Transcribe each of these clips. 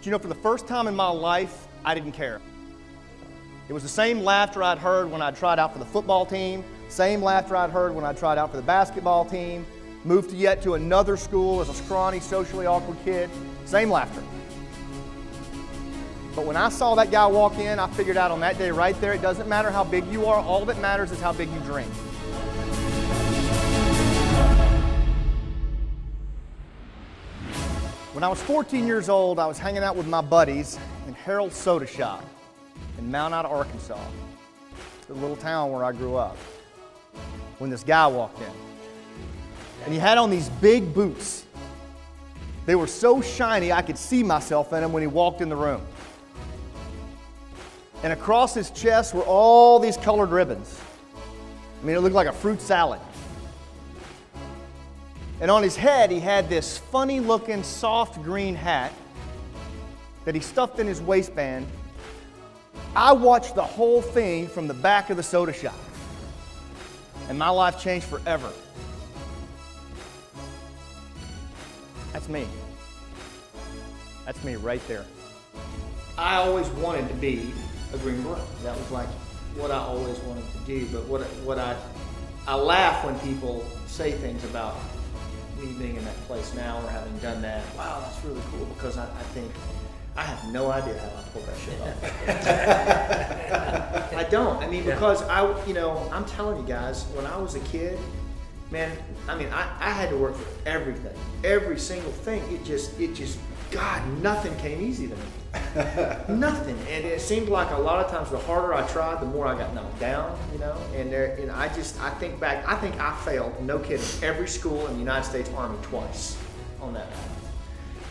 But you know, for the first time in my life, I didn't care. It was the same laughter I'd heard when I tried out for the football team, same laughter I'd heard when I tried out for the basketball team, moved yet to another school as a scrawny, socially awkward kid, same laughter. But when I saw that guy walk in, I figured out on that day right there, it doesn't matter how big you are, all that matters is how big you dream. When I was 14 years old, I was hanging out with my buddies in Harold's Soda Shop in Mount Ida, Arkansas, the little town where I grew up, when this guy walked in. And he had on these big boots. They were so shiny I could see myself in them when he walked in the room. And across his chest were all these colored ribbons. I mean, it looked like a fruit salad. And on his head, he had this funny-looking, soft green hat that he stuffed in his waistband. I watched the whole thing from the back of the soda shop. And my life changed forever. That's me. That's me right there. I always wanted to be a Green Beret. That was like what I always wanted to do. But I laugh when people say things about me being in that place now or having done that. Wow, that's really cool, because I think I have no idea how I pulled that shit off. I don't. I mean, because I'm telling you guys, when I was a kid, man, I mean, I had to work for everything, every single thing. It just, God, nothing came easy to me. Nothing. And it seemed like a lot of times the harder I tried, the more I got knocked down, and I think back, I think I failed, no kidding, every school in the United States Army twice on that path.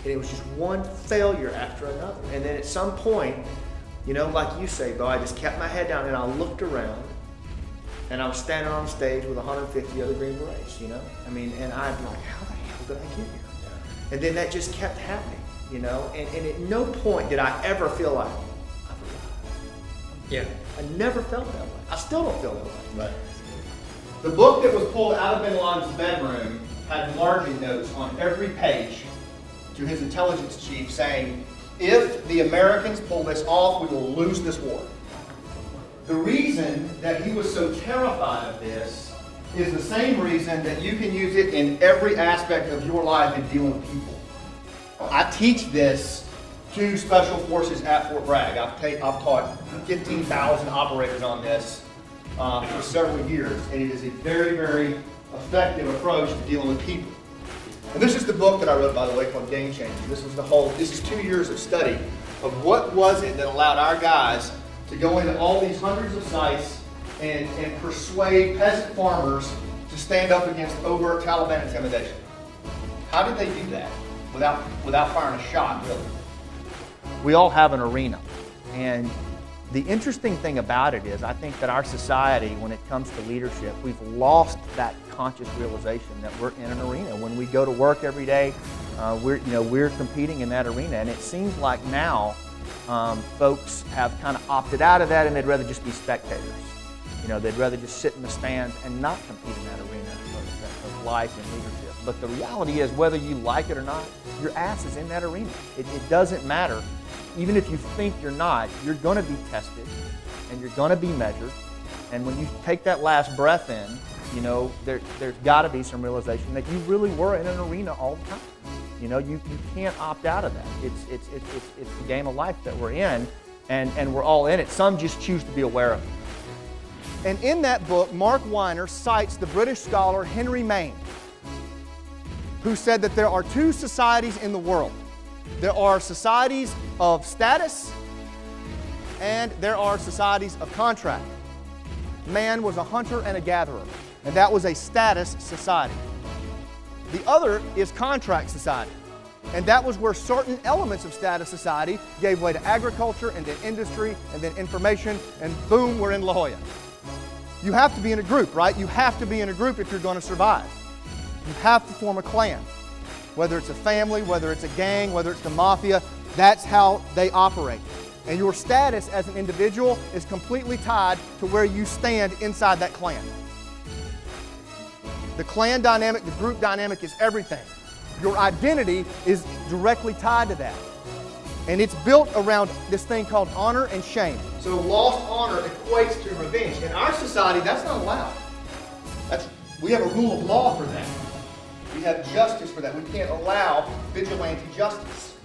And it was just one failure after another. And then at some point, like you say, Bo, I just kept my head down and I looked around and I was standing on stage with 150 other Green Berets, I mean, and I'd be like, how the hell did I get here? Yeah. And then that just kept happening, and at no point did I ever feel like, I've arrived. Yeah. I never felt that way. I still don't feel that way. Right. The book that was pulled out of Bin Laden's bedroom had margin notes on every page to his intelligence chief saying, if the Americans pull this off, we will lose this war. The reason that he was so terrified of this is the same reason that you can use it in every aspect of your life in dealing with people. I teach this to Special Forces at Fort Bragg. I've taught 15,000 operators on this for several years, and it is a very, very effective approach to dealing with people. And this is the book that I wrote, by the way, called Game Changer. This is 2 years of study of what was it that allowed our guys to go into all these hundreds of sites and persuade peasant farmers to stand up against overt Taliban intimidation. How did they do that without firing a shot, really? We all have an arena. And the interesting thing about it is I think that our society, when it comes to leadership, we've lost that conscious realization that we're in an arena. When we go to work every day, we're competing in that arena. And it seems like now folks have kind of opted out of that and they'd rather just be spectators. They'd rather just sit in the stands and not compete in that arena of life and leadership. But the reality is, whether you like it or not, your ass is in that arena. It doesn't matter. Even if you think you're not, you're going to be tested and you're going to be measured. And when you take that last breath in, there's got to be some realization that you really were in an arena all the time. You can't opt out of that. It's the game of life that we're in, and we're all in it. Some just choose to be aware of it. And in that book, Mark Weiner cites the British scholar Henry Mann, who said that there are two societies in the world. There are societies of status, and there are societies of contract. Man was a hunter and a gatherer, and that was a status society. The other is contract society, and that was where certain elements of status society gave way to agriculture, and then industry, and then information, and boom, we're in La Jolla. You have to be in a group, right? You have to be in a group if you're going to survive. You have to form a clan. Whether it's a family, whether it's a gang, whether it's the mafia, that's how they operate. And your status as an individual is completely tied to where you stand inside that clan. The clan dynamic, the group dynamic is everything. Your identity is directly tied to that. And it's built around this thing called honor and shame. So lost honor equates to revenge. In our society, that's not allowed. We have a rule of law for that. We have justice for that. We can't allow vigilante justice.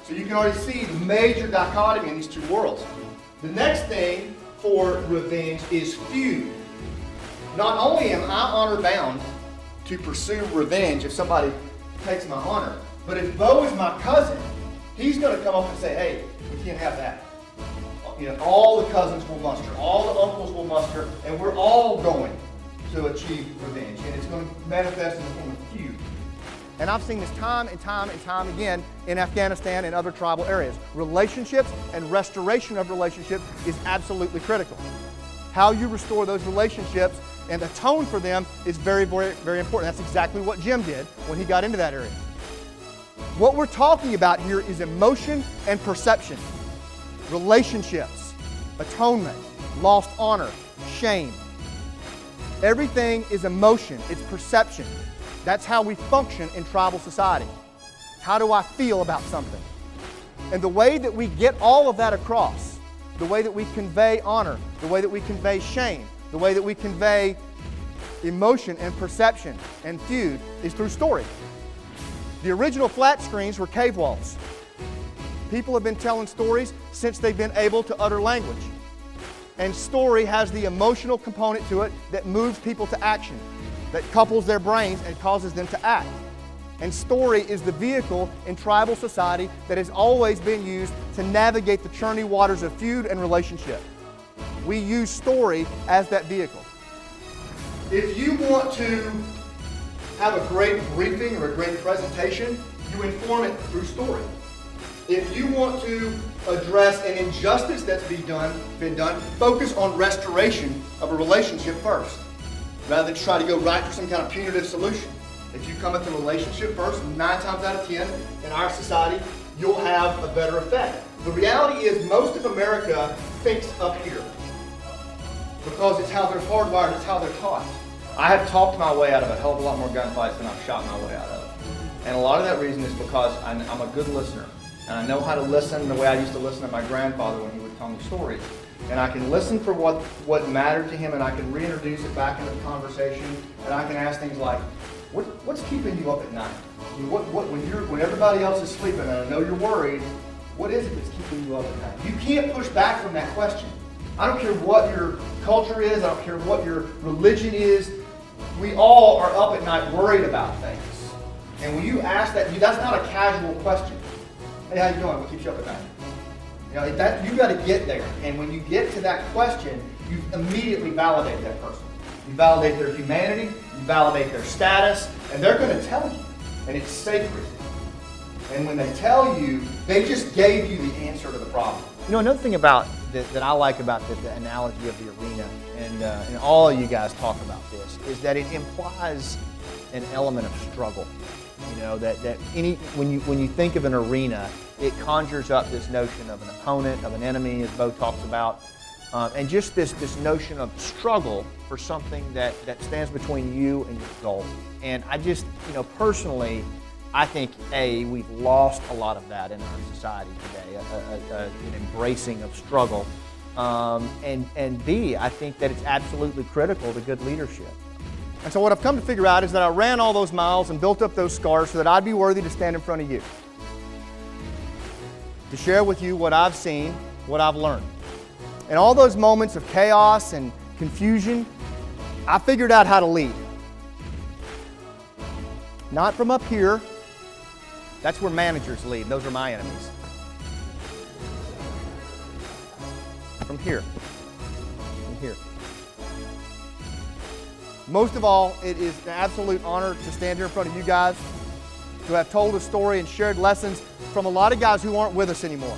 So you can already see the major dichotomy in these two worlds. The next thing for revenge is feud. Not only am I honor bound to pursue revenge if somebody takes my honor, but if Bo is my cousin, he's going to come up and say, hey, we can't have that. You know, all the cousins will muster, all the uncles will muster, and we're all going to achieve revenge. And it's going to manifest in the form of feud. And I've seen this time and time and time again in Afghanistan and other tribal areas. Relationships and restoration of relationships is absolutely critical. How you restore those relationships and atone for them is very, very, very important. That's exactly what Jim did when he got into that area. What we're talking about here is emotion and perception. Relationships, atonement, lost honor, shame. Everything is emotion, it's perception. That's how we function in tribal society. How do I feel about something? And the way that we get all of that across, the way that we convey honor, the way that we convey shame, the way that we convey emotion and perception and feud is through story. The original flat screens were cave walls. People have been telling stories since they've been able to utter language. And story has the emotional component to it that moves people to action, that couples their brains and causes them to act. And story is the vehicle in tribal society that has always been used to navigate the churny waters of feud and relationship. We use story as that vehicle. If you want to have a great briefing or a great presentation, you inform it through story. If you want to address an injustice that's been done, focus on restoration of a relationship first, rather than try to go right for some kind of punitive solution. If you come at the relationship first, 9 times out of 10 in our society, you'll have a better effect. The reality is most of America thinks up here because it's how they're hardwired, it's how they're taught. I have talked my way out of a hell of a lot more gunfights than I've shot my way out of. And a lot of that reason is because I'm a good listener. And I know how to listen the way I used to listen to my grandfather when he would tell me stories. And I can listen for what mattered to him, and I can reintroduce it back into the conversation, and I can ask things like, what's keeping you up at night? When everybody else is sleeping and I know you're worried, what is it that's keeping you up at night? You can't push back from that question. I don't care what your culture is, I don't care what your religion is, we all are up at night worried about things. And when you ask that, that's not a casual question. Hey, how you doing? What keeps you up at night? You know, you got to get there. And when you get to that question, you immediately validate that person. You validate their humanity, you validate their status, and they're going to tell you. And it's sacred. And when they tell you, they just gave you the answer to the problem. You know, another thing about that I like about the analogy of the arena, and all of you guys talk about this, is that it implies an element of struggle. You know, when you think of an arena, it conjures up this notion of an opponent, of an enemy, as Bo talks about, and just this notion of struggle for something that stands between you and your goal. And I just, personally, I think we've lost a lot of that in our society today, an embracing of struggle, and B, I think that it's absolutely critical to good leadership. And so what I've come to figure out is that I ran all those miles and built up those scars so that I'd be worthy to stand in front of you, to share with you what I've seen, what I've learned. In all those moments of chaos and confusion, I figured out how to lead. Not from up here. That's where managers lead. Those are my enemies. From here. From here. Most of all, it is an absolute honor to stand here in front of you guys, to have told a story and shared lessons from a lot of guys who aren't with us anymore.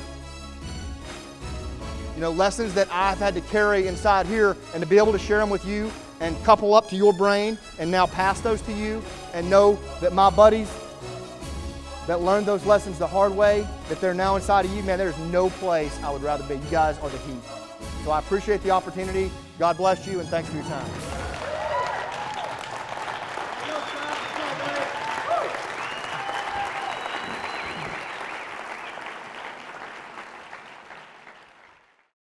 Lessons that I've had to carry inside here, and to be able to share them with you and couple up to your brain and now pass those to you and know that my buddies that learned those lessons the hard way, that they're now inside of you, man, there's no place I would rather be. You guys are the heat. So I appreciate the opportunity. God bless you, and thanks for your time.